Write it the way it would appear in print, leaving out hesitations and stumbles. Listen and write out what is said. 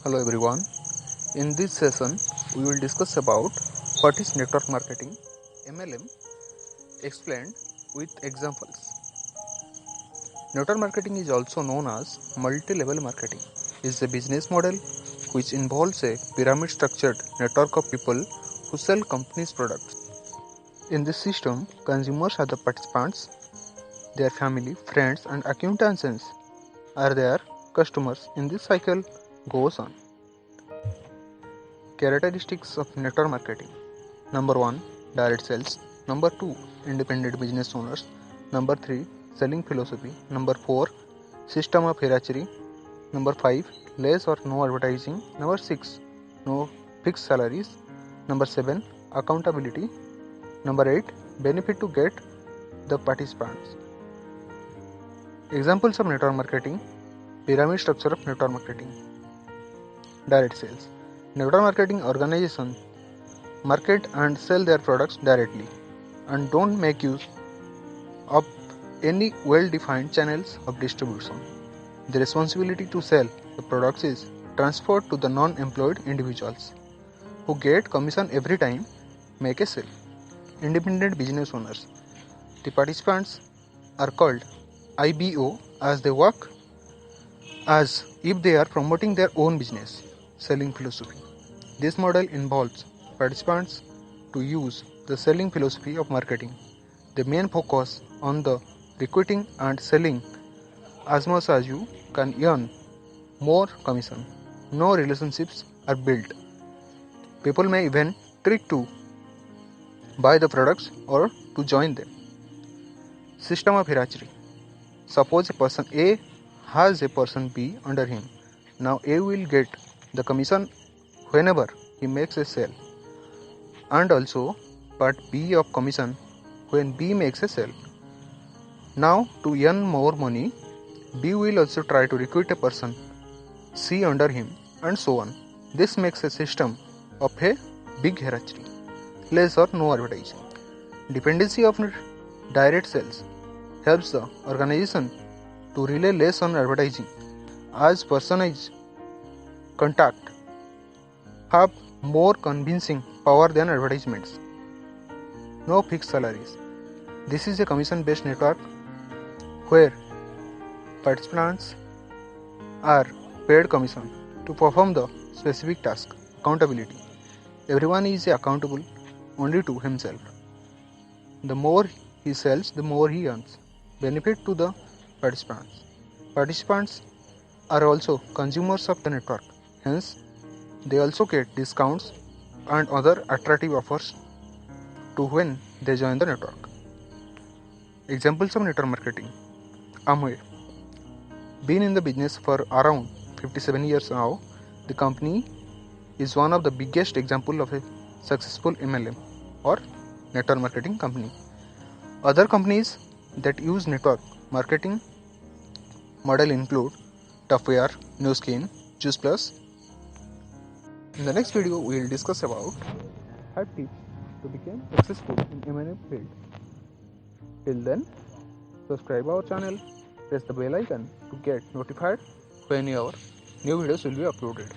Hello everyone. In this session, we will discuss about what is network marketing, MLM, explained with examples. Network marketing is also known as multi-level marketing. It is a business model which involves a pyramid-structured network of people who sell companies' products. In this system, consumers are the participants, their family, friends and acquaintances are their customers. In this cycle goes on. Characteristics of network marketing. Number 1, direct sales. Number 2, independent business owners. Number 3, selling philosophy. Number 4, system of hierarchy. Number 5, less or no advertising. Number 6, no fixed salaries. Number 7, accountability. Number 8, benefit to get the participants. Examples of network marketing. Pyramid structure of network marketing. Direct sales. Network marketing organizations market and sell their products directly and don't make use of any well-defined channels of distribution. The responsibility to sell the products is transferred to the non-employed individuals who get commission every time make a sale. Independent business owners. The participants are called IBO as they work as if they are promoting their own business. Selling philosophy. This model involves participants to use the selling philosophy of marketing. The main focus on the recruiting and selling as much as you can earn more commission. No relationships are built. People may even trick to buy the products or to join them. System of hierarchy. Suppose a person A has a person B under him. Now A will get the commission whenever he makes a sale, and also part B of commission when B makes a sale. Now to earn more money, B will also try to recruit a person C under him and so on. This makes a system of a big hierarchy. Less or no advertising. Dependency of direct sales helps the organization to rely less on advertising as personalized contact have more convincing power than advertisements. No fixed salaries. This is a commission-based network where participants are paid commission to perform the specific task. Accountability. Everyone is accountable only to himself. The more he sells, the more he earns. Benefit to the participants. Participants are also consumers of the network. Hence, they also get discounts and other attractive offers to when they join the network. Examples of network marketing. Amway. Been in the business for around 57 years now. The company is one of the biggest examples of a successful MLM or network marketing company. Other companies that use network marketing model include Tupperware, Nu Skin, Juice Plus. In the next video, we will discuss about 5 tips to become successful in MLM field. Till then, subscribe our channel, press the bell icon to get notified when our new videos will be uploaded.